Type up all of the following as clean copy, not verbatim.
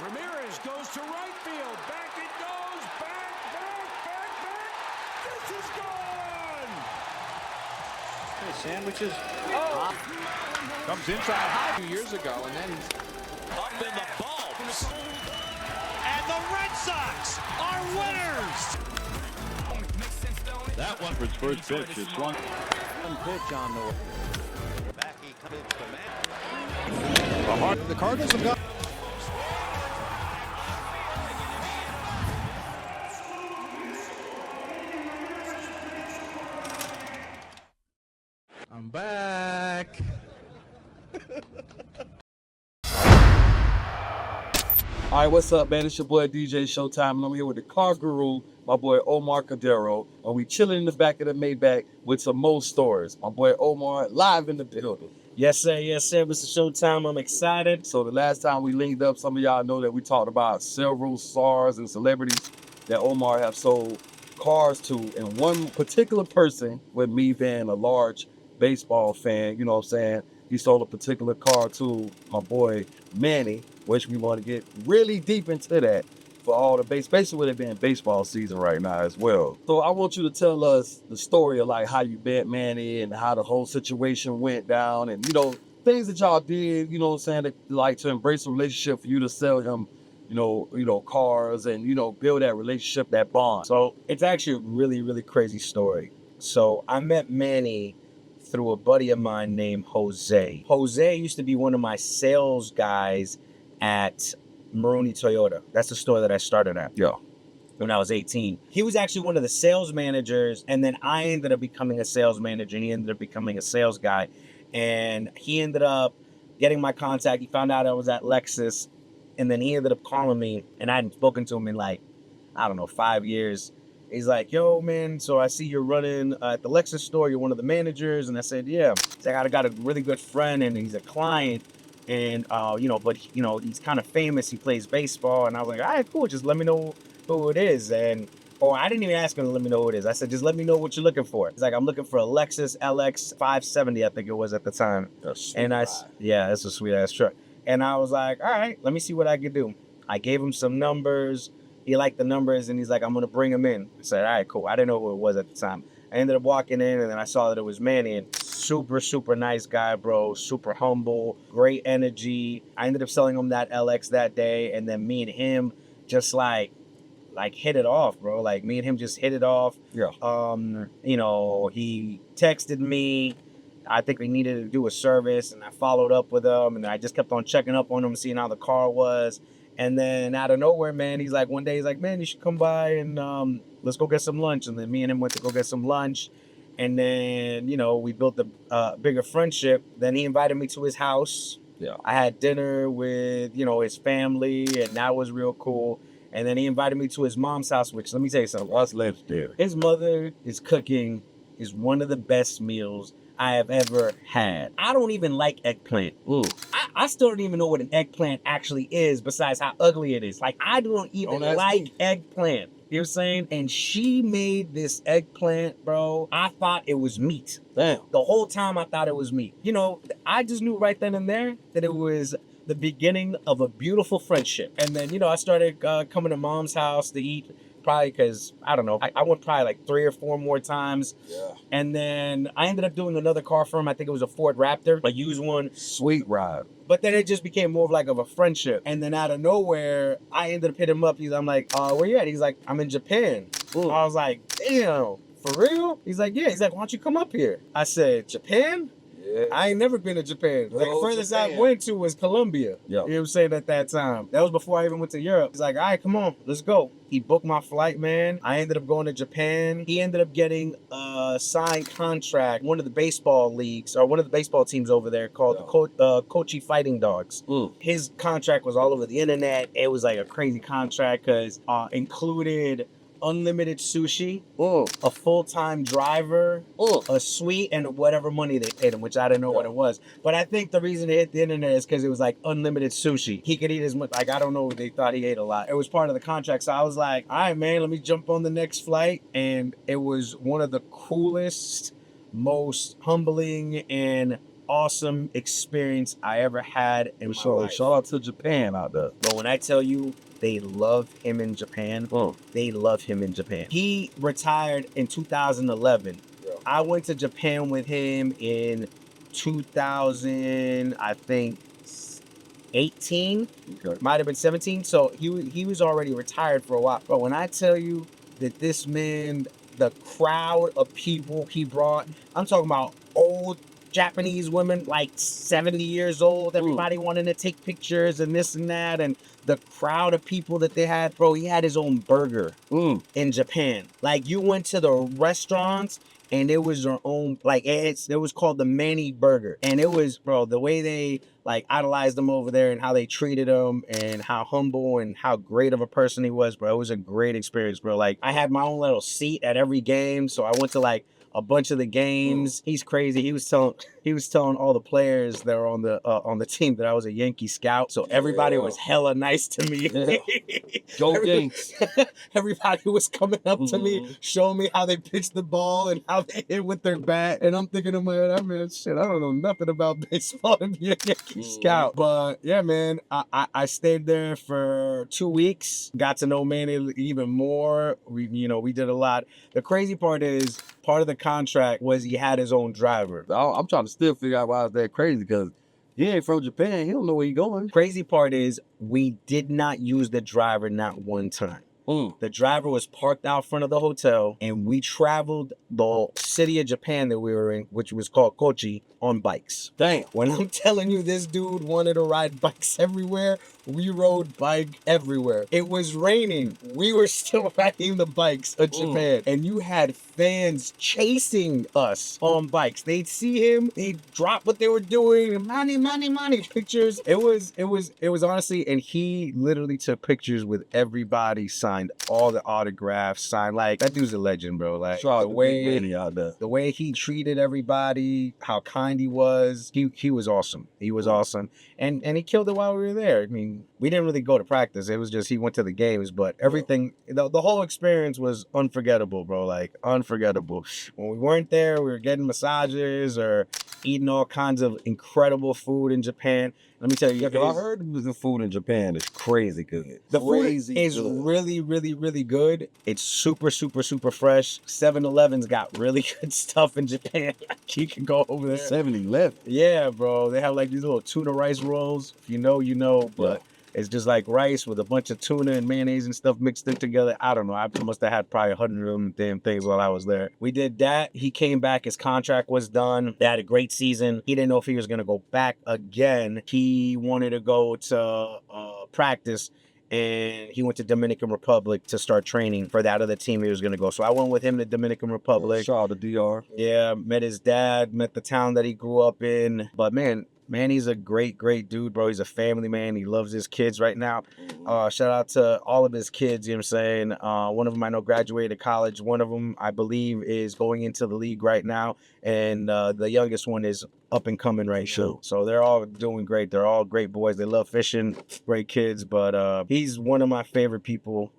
Ramirez goes to right field. Back it goes. Back. This is gone. Hey, sandwiches. Oh. Comes inside high 2 years ago, and then Up in the bulbs. And the Red Sox are winners. That one for his first pitch is swung. One pitch on the Back he comes to man. The Cardinals have got. I'm back. All right, what's up, man? It's your boy DJ Showtime, and I'm here with the car guru, my boy Omar Cordero, and we chilling in the back of the Maybach with some more stories. My boy Omar live in the building. Yes, sir, Mr. Showtime. I'm excited. So the last time we linked up, some of y'all know that we talked about several stars and celebrities that Omar have sold cars to, and one particular person, with me being a large baseball fan, you know what I'm saying, he sold a particular car to my boy Manny, which we want to get really deep into that for all the basically with it being baseball season right now as well. So I want you to tell us the story of like how you met Manny and how the whole situation went down, and you know, things that y'all did, you know what I'm saying, that, like to embrace a relationship for you to sell him, you know, cars and, you know, build that relationship, that bond. So it's actually a really, really crazy story. So I met Manny through a buddy of mine named Jose. Jose used to be one of my sales guys at Maroni Toyota. That's the store that I started at. Yeah. When I was 18. He was actually one of the sales managers, and then I ended up becoming a sales manager, and he ended up becoming a sales guy. And he ended up getting my contact. He found out I was at Lexus, and then he ended up calling me, and I hadn't spoken to him in like, I don't know, 5 years. He's like, yo, man, so I see you're running at the Lexus store. You're one of the managers. And I said, yeah. He's like, I got a really good friend, and he's a client. And, you know, but, you know, he's kind of famous. He plays baseball. And I was like, all right, cool. Just let me know who it is. And, I didn't even ask him to let me know who it is. I said, just let me know what you're looking for. He's like, I'm looking for a Lexus LX 570, I think it was at the time. And yeah, it's a sweet ass truck. And I was like, all right, let me see what I can do. I gave him some numbers. He liked the numbers, and he's like, I'm going to bring him in. I said, all right, cool. I didn't know who it was at the time. I ended up walking in, and then I saw that it was Manny. And super, super nice guy, bro. Super humble, great energy. I ended up selling him that LX that day, and then me and him just like hit it off, bro. Like, me and him just hit it off. Yeah. You know, he texted me. I think we needed to do a service, and I followed up with him, and I just kept on checking up on him, seeing how the car was. And then out of nowhere, man, he's like, one day he's like, man, you should come by and let's go get some lunch. And then me and him went to go get some lunch. And then, you know, we built a bigger friendship. Then he invited me to his house. Yeah. I had dinner with, you know, his family, and that was real cool. And then he invited me to his mom's house, which, let me tell you something. What's left there? His mother is cooking is one of the best meals I have ever had. I don't even like eggplant. Ooh. I still don't even know what an eggplant actually is, besides how ugly it is. Like, I don't even like eggplant. You know what I'm saying? And she made this eggplant, bro. I thought it was meat. Damn. The whole time I thought it was meat. You know, I just knew right then and there that it was the beginning of a beautiful friendship. And then, you know, I started coming to mom's house to eat, probably because, I don't know, I went probably like 3 or 4 more times. Yeah. And then I ended up doing another car for him. I think it was a Ford Raptor, a used one. Sweet ride. But then it just became more of like of a friendship. And then out of nowhere, I ended up hitting him up. I'm like, where you at? He's like, I'm in Japan. Ooh. I was like, damn, for real? He's like, yeah. He's like, why don't you come up here? I said, Japan? Yeah. I ain't never been to Japan. Like, the furthest Japan. I went to was Colombia. Yeah. You know what I'm saying, at that time. That was before I even went to Europe. He's like, all right, come on, let's go. He booked my flight, man. I ended up going to Japan. He ended up getting a signed contract, one of the baseball leagues, or one of the baseball teams over there called the Kochi Fighting Dogs. Mm. His contract was all over the internet. It was like a crazy contract because included unlimited sushi, a full-time driver, a suite, and whatever money they paid him, which I didn't know what it was. But I think the reason it hit the internet is because it was like unlimited sushi. He could eat as much, like, I don't know, they thought he ate a lot. It was part of the contract. So I was like, all right, man, let me jump on the next flight. And it was one of the coolest, most humbling, and awesome experience I ever had in my So life. shout out to Japan out there. But when I tell you they love him in Japan, they love him in Japan. He retired in 2011. Yeah. I went to Japan with him in 2000, I think 18, Okay. might have been 17. So he was already retired for a while. But when I tell you that this man, the crowd of people he brought, I'm talking about old Japanese women, like 70 years old, everybody wanting to take pictures and this and that, and the crowd of people that they had, bro, he had his own burger in Japan. Like, you went to the restaurants and it was their own, like, it was called the Manny Burger. And it was, bro, the way they like idolized him over there and how they treated him and how humble and how great of a person he was, bro. It was a great experience, bro. Like, I had my own little seat at every game, so I went to like a bunch of the games. He's crazy. He was telling all the players that were on the team that I was a Yankee scout. So everybody was hella nice to me. Go Yanks. Everybody was coming up to me, showing me how they pitched the ball and how they hit with their bat. And I'm thinking to myself, I mean, shit, I don't know nothing about baseball to be a Yankee scout. But yeah, man, I stayed there for 2 weeks. Got to know Manny even more. We did a lot. The crazy part is, part of the contract was he had his own driver. I'm trying to still figure out why it's that crazy, because he ain't from Japan. He don't know where he going. Crazy part is, we did not use the driver not one time. The driver was parked out front of the hotel, and we traveled the city of Japan that we were in, which was called Kochi, on bikes. Damn. When I'm telling you, this dude wanted to ride bikes everywhere, we rode bike everywhere. It was raining. We were still riding the bikes of Japan. And you had fans chasing us on bikes. They'd see him, they'd drop what they were doing, money, pictures. It was honestly, and he literally took pictures with everybody, signed all the autographs, signed, like, that dude's a legend, bro. Like, the way he treated everybody, how kind he was awesome. He was awesome. And he killed it while we were there. I mean, we didn't really go to practice. It was just he went to the games, but everything, the whole experience was unforgettable, bro. Like, unforgettable. When we weren't there, we were getting massages or eating all kinds of incredible food in Japan. Let me tell you, I heard the food in Japan is crazy good. The food is really, really, really good. It's super, super, super fresh. 7-Eleven's got really good stuff in Japan. You can go over there. 7-Eleven? Yeah, bro. They have like these little tuna rice rolls. If you know, you know. But it's just like rice with a bunch of tuna and mayonnaise and stuff mixed in together. I don't know. I must have had probably 100 of them damn things while I was there. We did that. He came back. His contract was done. They had a great season. He didn't know if he was going to go back again. He wanted to go to practice, and he went to Dominican Republic to start training for that other team he was going to go. So I went with him to Dominican Republic. Shout out to DR. Yeah, met his dad, met the town that he grew up in. But man, Manny's a great, great dude, bro. He's a family man. He loves his kids right now. Shout out to all of his kids, you know what I'm saying? One of them I know graduated college. One of them, I believe, is going into the league right now. And the youngest one is up and coming right now. So they're all doing great. They're all great boys. They love fishing, great kids. But he's one of my favorite people.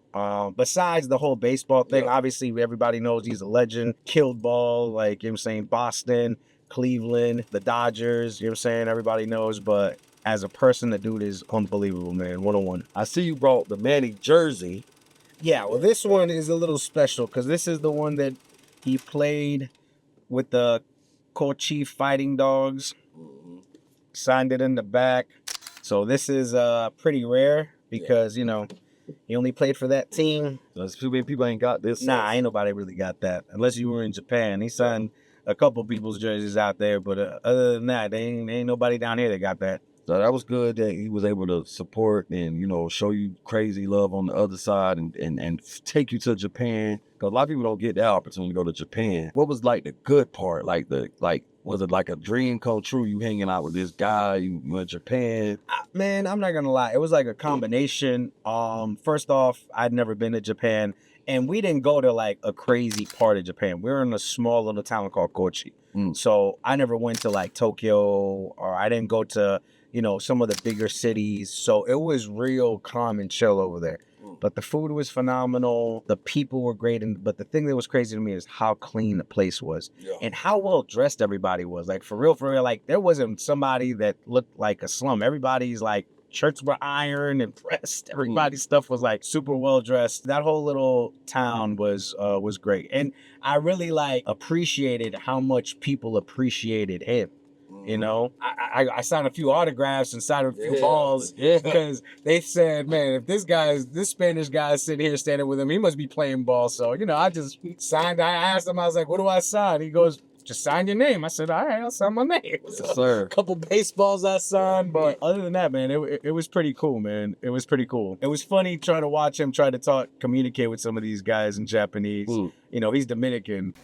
Besides the whole baseball thing, obviously everybody knows he's a legend. Killed ball, like, you know what I'm saying, Boston, Cleveland, the Dodgers, you know what I'm saying? Everybody knows, but as a person, the dude is unbelievable, man. 101. I see you brought the Manny jersey. Yeah, well, this one is a little special because this is the one that he played with the Kochi Fighting Dogs. Signed it in the back. So this is pretty rare because, you know, he only played for that team. There's too many people ain't got this. Nah, ain't nobody really got that. Unless you were in Japan. He signed a couple people's jerseys out there, but other than that, ain't nobody down here that got that. So that was good that he was able to support and, you know, show you crazy love on the other side and take you to Japan. Because a lot of people don't get that opportunity to go to Japan. What was like the good part? Was it like a dream come true? You hanging out with this guy, you went to Japan? Man, I'm not gonna lie. It was like a combination. First off, I'd never been to Japan. And we didn't go to like a crazy part of Japan. We were in a small little town called Kochi. So I never went to like Tokyo, or I didn't go to, you know, some of the bigger cities. So it was real calm and chill over there. But the food was phenomenal. The people were great. But the thing that was crazy to me is how clean the place was and how well dressed everybody was. Like, for real, like, there wasn't somebody that looked like a slum. Everybody's like, shirts were ironed and pressed. Everybody's stuff was like super well dressed. That whole little town was great. And I really like appreciated how much people appreciated him. You know, I signed a few autographs and signed a few balls because they said, man, if this Spanish guy is sitting here standing with him, he must be playing ball. So, you know, I just signed. I asked him, I was like, what do I sign? He goes, just sign your name. I said, all right, I'll sign my name. So, sir. A couple baseballs I signed, but other than that, man, it was pretty cool, man. It was pretty cool. It was funny trying to watch him try to communicate with some of these guys in Japanese. You know, he's Dominican.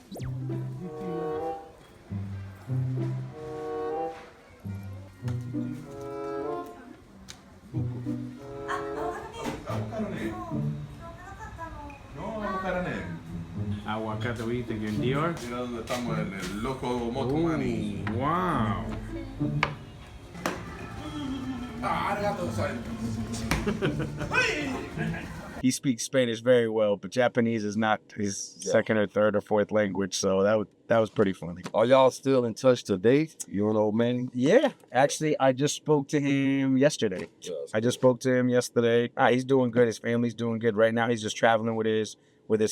Aguacate, we eat in Dior. Mira dónde estamos, el loco Moto Manny. Wow. He speaks Spanish very well, but Japanese is not his second or third or fourth language, so that was pretty funny. Are y'all still in touch today? You and old Manny? Yeah, actually, I just spoke to him yesterday. He's doing good. His family's doing good. Right now, he's just traveling with his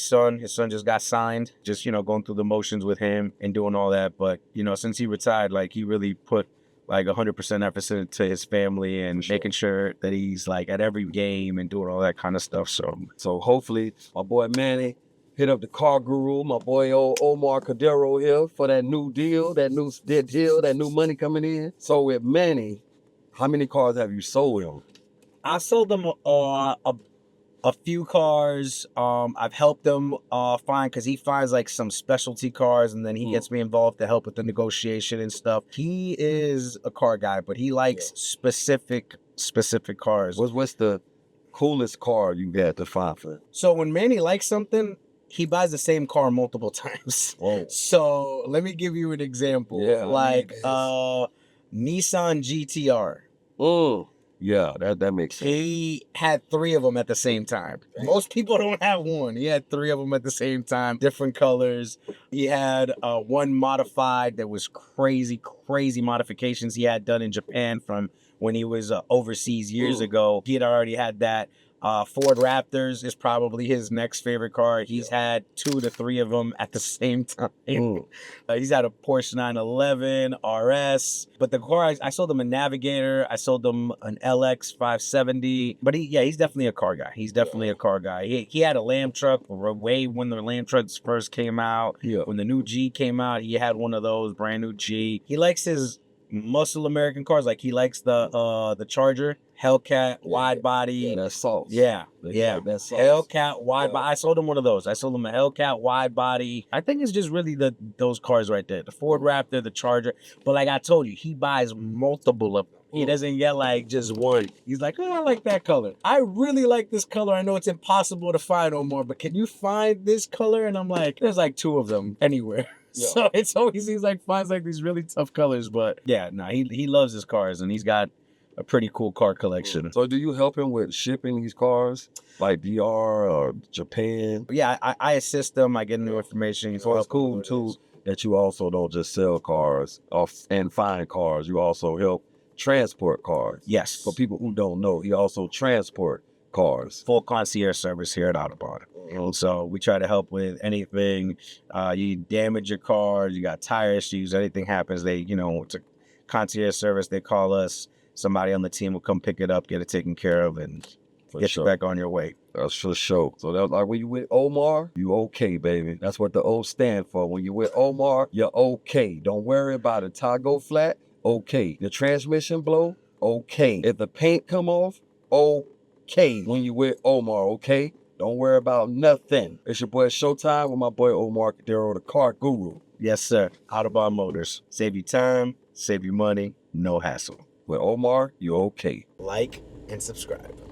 son. His son just got signed. Just, you know, going through the motions with him and doing all that. But, you know, since he retired, like, he really put like 100% emphasis into his family and making sure that he's like at every game and doing all that kind of stuff. So hopefully my boy Manny hit up the car guru, my boy old Omar Cordero here for that new deal, that new money coming in. So with Manny, how many cars have you sold him? I sold them a few cars. I've helped him find, because he finds like some specialty cars and then he gets me involved to help with the negotiation and stuff. He is a car guy, but he likes specific cars. What's the coolest car you got to find for him? So when Manny likes something, he buys the same car multiple times. Whoa. So let me give you an example. Yeah. Like Nissan GTR. Yeah, that makes sense. He had 3 of them at the same time. Most people don't have one. He had 3 of them at the same time, different colors. He had one modified that was crazy modifications he had done in Japan from when he was overseas years ago. He had already had that. Ford Raptors is probably his next favorite car. He's had 2 to 3 of them at the same time. He's had a Porsche 911 RS, but the car I sold him a Navigator. I sold him an LX 570. But he's definitely a car guy. He's definitely a car guy. He had a Lamb truck way when the Lamb trucks first came out. Yeah. When the new G came out, he had one of those, brand new G. He likes his muscle American cars. Like, he likes the Charger, Hellcat, wide body. Yeah, that's sauce. Yeah. That's sauce. Hellcat wide body. I sold him one of those. I sold him a Hellcat wide body. I think it's just really those cars right there. The Ford Raptor, the Charger. But like I told you, he buys multiple of them. He doesn't get like just one. He's like, oh, I like that color. I really like this color. I know it's impossible to find no more, but can you find this color? And I'm like, there's like 2 of them anywhere. Yeah. So it's always, he's like, finds like these really tough colors. But yeah, no, he loves his cars and he's got a pretty cool car collection. So do you help him with shipping these cars, like DR or Japan? Yeah, I assist them. I get new information. So it's cool too that you also don't just sell cars and find cars. You also help transport cars. Yes. For people who don't know, he also transport cars. Full concierge service here at Autobon. So we try to help with anything. You damage your car, you got tire issues, anything happens, it's a concierge service. They call us. Somebody on the team will come pick it up, get it taken care of, and get you back on your way. That's for sure. So that's like when you with Omar, you okay, baby. That's what the O stand for. When you with Omar, you're okay. Don't worry about it. Tire go flat, okay. The transmission blow, okay. If the paint come off, okay. When you with Omar, okay? Don't worry about nothing. It's your boy Showtime with my boy Omar Cordero, the car guru. Yes, sir. Autobahn Motors. Save you time, save you money, no hassle. With Omar, you're okay. Like and subscribe.